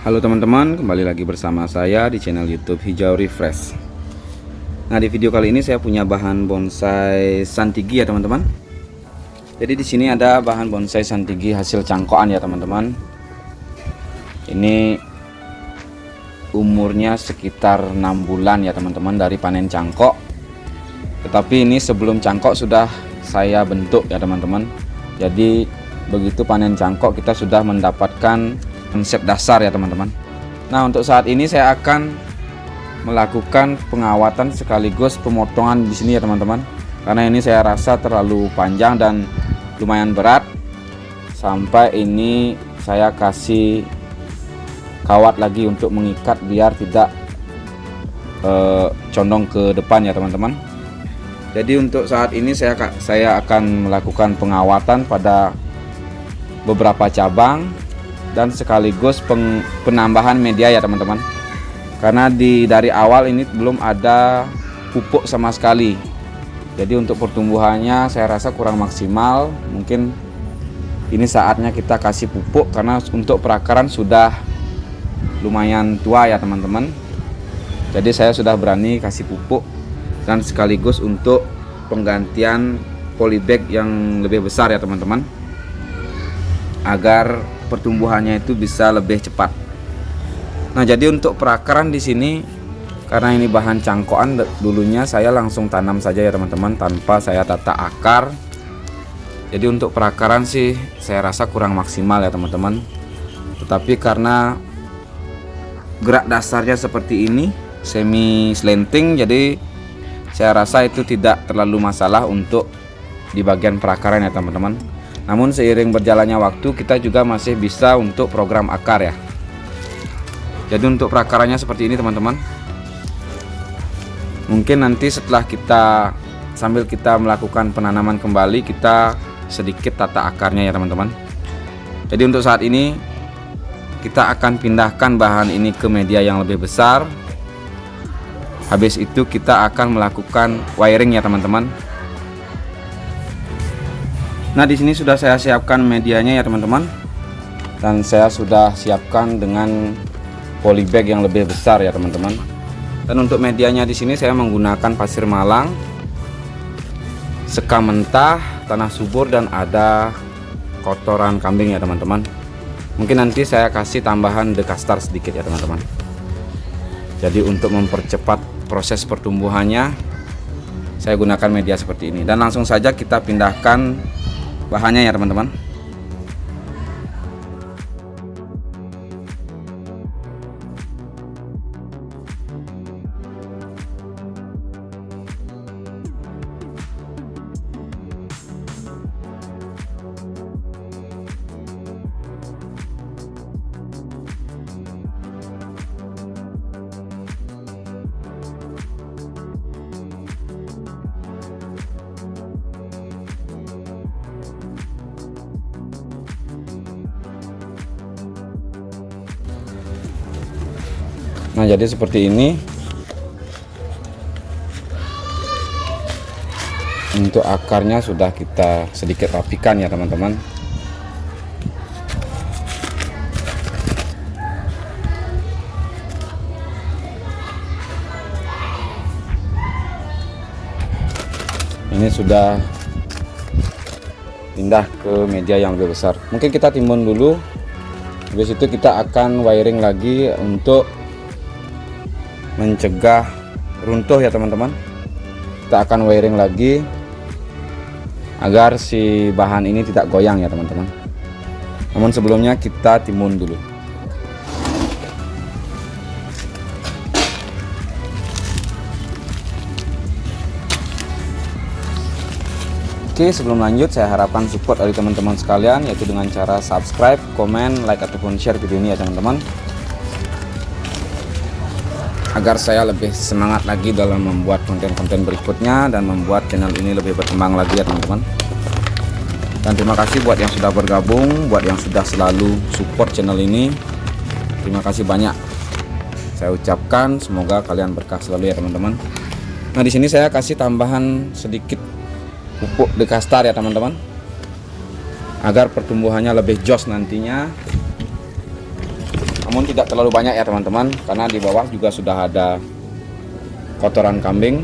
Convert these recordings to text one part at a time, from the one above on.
Halo teman-teman, kembali lagi bersama saya di channel YouTube Hijau Refresh. Nah, di video kali ini saya punya bahan bonsai santigi ya teman-teman. Jadi di sini ada bahan bonsai santigi hasil cangkokan ya teman-teman. Ini umurnya sekitar 6 bulan ya teman-teman dari panen cangkok. Tetapi ini sebelum cangkok sudah saya bentuk ya teman-teman. Jadi begitu panen cangkok kita sudah mendapatkan konsep dasar ya teman-teman. Nah, untuk saat ini saya akan melakukan pengawatan sekaligus pemotongan di sini ya teman-teman. Karena ini saya rasa terlalu panjang dan lumayan berat. Sampai ini saya kasih kawat lagi untuk mengikat biar tidak condong ke depan ya teman-teman. Jadi untuk saat ini saya akan melakukan pengawatan pada beberapa cabang dan sekaligus penambahan media ya teman-teman, karena dari awal ini belum ada pupuk sama sekali. Jadi untuk pertumbuhannya saya rasa kurang maksimal. Mungkin ini saatnya kita kasih pupuk, karena untuk perakaran sudah lumayan tua ya teman-teman. Jadi saya sudah berani kasih pupuk dan sekaligus untuk penggantian polybag yang lebih besar ya teman-teman, agar pertumbuhannya itu bisa lebih cepat. Nah, jadi untuk perakaran di sini, karena ini bahan cangkokan, dulunya saya langsung tanam saja ya teman-teman, tanpa saya tata akar. Jadi untuk perakaran sih saya rasa kurang maksimal ya teman-teman. Tetapi karena gerak dasarnya seperti ini, semi slanting, jadi saya rasa itu tidak terlalu masalah untuk di bagian perakaran ya teman-teman. Namun seiring berjalannya waktu kita juga masih bisa untuk program akar ya. Jadi untuk perakarannya seperti ini teman-teman. Mungkin nanti setelah sambil kita melakukan penanaman kembali, kita sedikit tata akarnya ya teman-teman. Jadi untuk saat ini kita akan pindahkan bahan ini ke media yang lebih besar. Habis itu kita akan melakukan wiring ya teman-teman. Nah, di sini sudah saya siapkan medianya ya teman-teman, dan saya sudah siapkan dengan polybag yang lebih besar ya teman-teman. Dan untuk medianya di sini saya menggunakan pasir malang, sekam mentah, tanah subur, dan ada kotoran kambing ya teman-teman. Mungkin nanti saya kasih tambahan dekastar sedikit ya teman-teman. Jadi untuk mempercepat proses pertumbuhannya, saya gunakan media seperti ini. Dan langsung saja kita pindahkan bahannya ya teman-teman. Nah, jadi seperti ini. Untuk akarnya sudah kita sedikit rapikan ya teman-teman. Ini sudah pindah ke media yang lebih besar. Mungkin kita timbun dulu. Habis itu kita akan wiring lagi untuk mencegah runtuh ya teman-teman. Kita akan wiring lagi agar si bahan ini tidak goyang ya teman-teman. Namun sebelumnya kita timbun dulu. Oke, sebelum lanjut saya harapkan support dari teman-teman sekalian, yaitu dengan cara subscribe, komen, like, ataupun share video ini ya teman-teman, agar saya lebih semangat lagi dalam membuat konten-konten berikutnya dan membuat channel ini lebih berkembang lagi ya teman-teman. Dan terima kasih buat yang sudah bergabung, buat yang sudah selalu support channel ini. Terima kasih banyak. Saya ucapkan semoga kalian berkah selalu ya teman-teman. Nah, di sini saya kasih tambahan sedikit pupuk dekastar ya teman-teman, agar pertumbuhannya lebih jos nantinya. namun tidak terlalu banyak ya teman-teman, karena di bawah juga sudah ada kotoran kambing,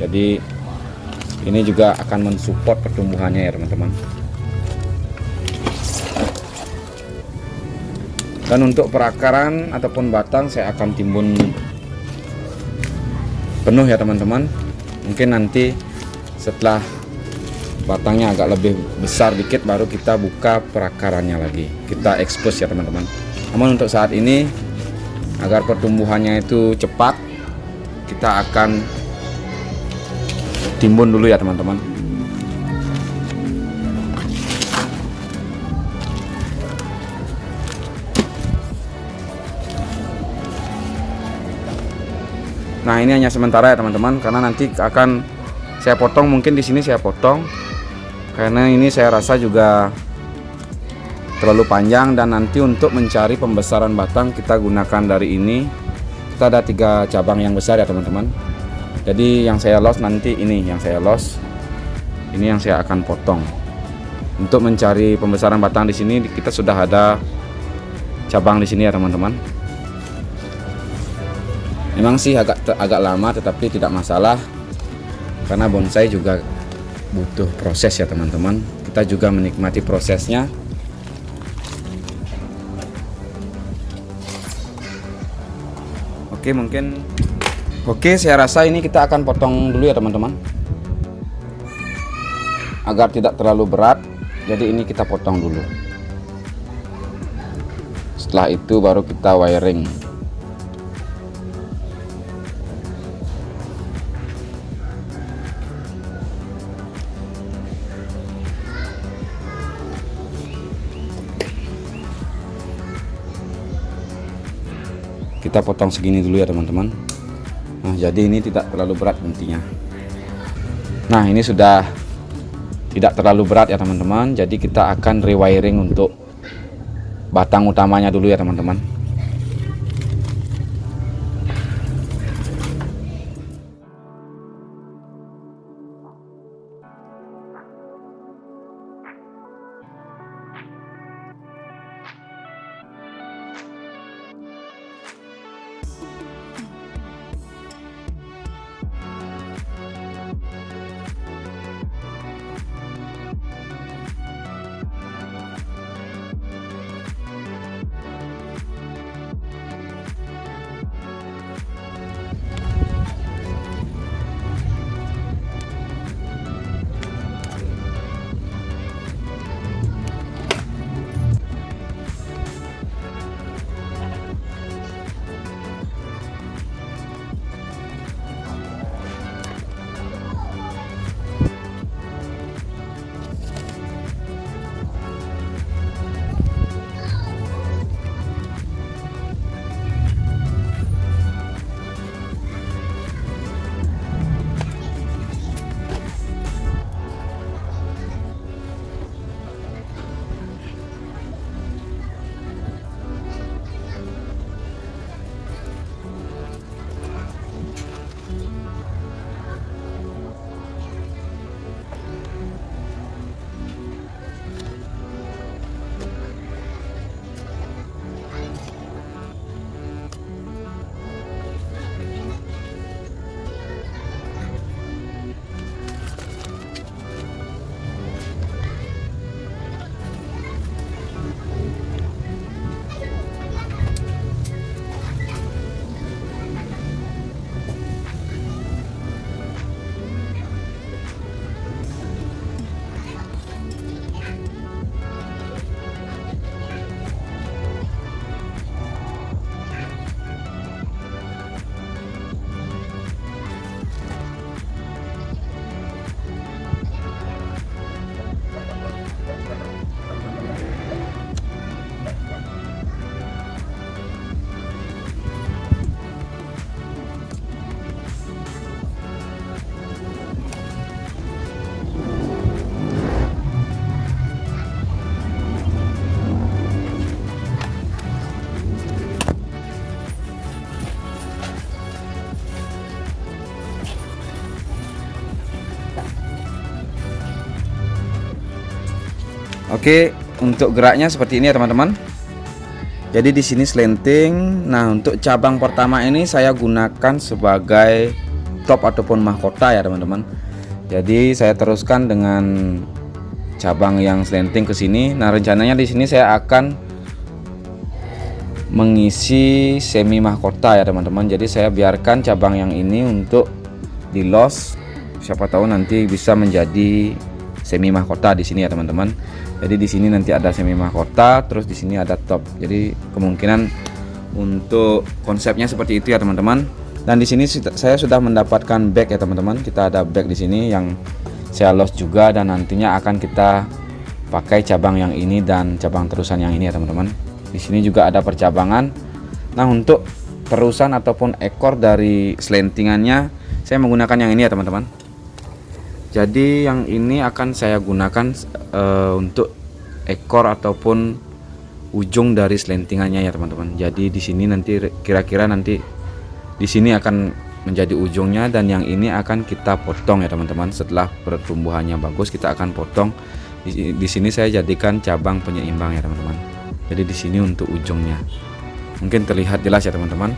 jadi ini juga akan mensupport pertumbuhannya ya teman-teman. Dan untuk perakaran ataupun batang saya akan timbun penuh ya teman-teman. Mungkin nanti setelah batangnya agak lebih besar dikit baru kita buka perakarannya lagi, kita expose ya teman-teman. Namun untuk saat ini agar pertumbuhannya itu cepat, kita akan timbun dulu ya teman-teman. Nah, ini hanya sementara ya teman-teman, karena nanti akan saya potong, mungkin di sini saya potong karena ini saya rasa juga terlalu panjang, dan nanti untuk mencari pembesaran batang kita gunakan dari ini. Kita ada 3 cabang yang besar ya teman-teman. Jadi yang saya los nanti ini, yang saya los ini yang saya akan potong. Untuk mencari pembesaran batang di sini kita sudah ada cabang di sini ya teman-teman. Memang sih agak lama, tetapi tidak masalah karena bonsai juga butuh proses ya teman-teman. Kita juga menikmati prosesnya. Oke, saya rasa ini kita akan potong dulu ya teman-teman, agar tidak terlalu berat. Jadi ini kita potong dulu, setelah itu baru kita wiring. Kita potong segini dulu ya teman-teman. Nah, jadi ini tidak terlalu berat intinya. Nah, ini sudah tidak terlalu berat ya teman-teman. Jadi kita akan rewiring untuk batang utamanya dulu ya teman-teman. Oke, untuk geraknya seperti ini ya teman-teman. Jadi di sini slanting. Nah, untuk cabang pertama ini saya gunakan sebagai top ataupun mahkota ya teman-teman. Jadi saya teruskan dengan cabang yang slanting ke sini. Nah, rencananya di sini saya akan mengisi semi mahkota ya teman-teman. Jadi saya biarkan cabang yang ini untuk di loss. Siapa tahu nanti bisa menjadi semi mahkota di sini ya teman-teman. Jadi di sini nanti ada semi mahkota, terus di sini ada top. Jadi kemungkinan untuk konsepnya seperti itu ya teman-teman. Dan di sini saya sudah mendapatkan bag ya teman-teman. Kita ada bag di sini yang saya loss juga, dan nantinya akan kita pakai cabang yang ini dan cabang terusan yang ini ya teman-teman. Di sini juga ada percabangan. Nah, untuk terusan ataupun ekor dari slantingannya saya menggunakan yang ini ya teman-teman. Jadi yang ini akan saya gunakan untuk ekor ataupun ujung dari slantingannya ya teman-teman. Jadi di sini nanti kira-kira nanti di sini akan menjadi ujungnya, dan yang ini akan kita potong ya teman-teman. Setelah pertumbuhannya bagus kita akan potong. Di sini saya jadikan cabang penyeimbang ya teman-teman. Jadi di sini untuk ujungnya. Mungkin terlihat jelas ya teman-teman.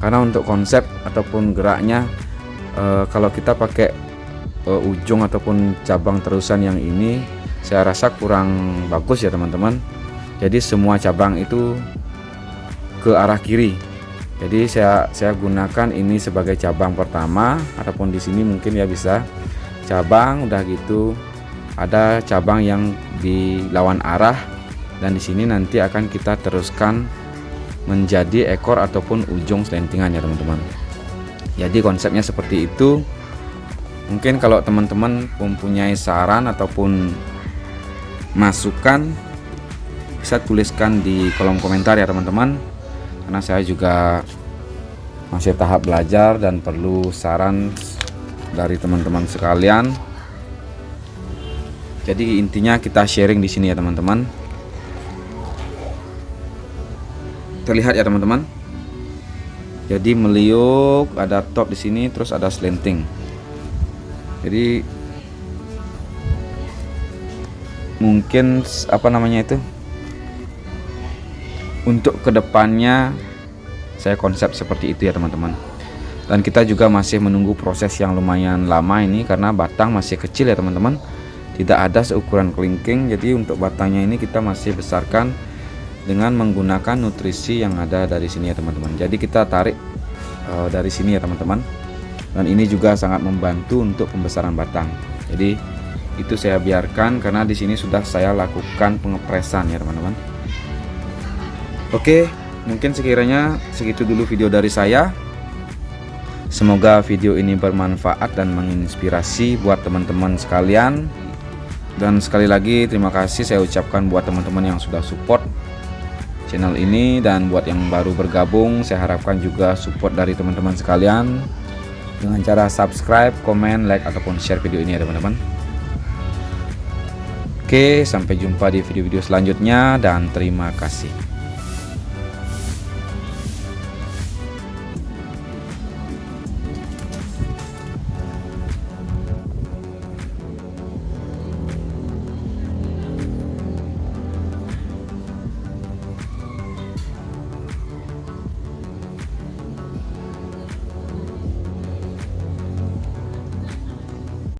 Karena untuk konsep ataupun geraknya kalau kita pakai ujung ataupun cabang terusan yang ini saya rasa kurang bagus ya teman-teman. Jadi semua cabang itu ke arah kiri. Jadi saya gunakan ini sebagai cabang pertama, ataupun di sini mungkin ya bisa cabang, udah gitu ada cabang yang di lawan arah, dan di sini nanti akan kita teruskan menjadi ekor ataupun ujung slantingan ya teman-teman. Jadi konsepnya seperti itu. Mungkin kalau teman-teman mempunyai saran ataupun masukan bisa tuliskan di kolom komentar ya teman-teman, karena saya juga masih tahap belajar dan perlu saran dari teman-teman sekalian. Jadi intinya kita sharing di sini ya teman-teman. Terlihat ya teman-teman. Jadi meliuk, ada top di sini, terus ada slanting. Jadi mungkin apa namanya itu, untuk kedepannya saya konsep seperti itu ya teman-teman. Dan kita juga masih menunggu proses yang lumayan lama ini, karena batang masih kecil ya teman-teman, tidak ada seukuran kelingking. Jadi untuk batangnya ini kita masih besarkan dengan menggunakan nutrisi yang ada dari sini ya teman-teman. Jadi kita tarik dari sini ya teman-teman. Dan ini juga sangat membantu untuk pembesaran batang. Jadi itu saya biarkan karena di sini sudah saya lakukan pengepresan ya teman-teman. Oke, mungkin sekiranya segitu dulu video dari saya. Semoga video ini bermanfaat dan menginspirasi buat teman-teman sekalian. Dan sekali lagi terima kasih saya ucapkan buat teman-teman yang sudah support channel ini, dan buat yang baru bergabung saya harapkan juga support dari teman-teman sekalian dengan cara subscribe, komen, like, ataupun share video ini ya teman-teman. Oke, sampai jumpa di video-video selanjutnya dan terima kasih.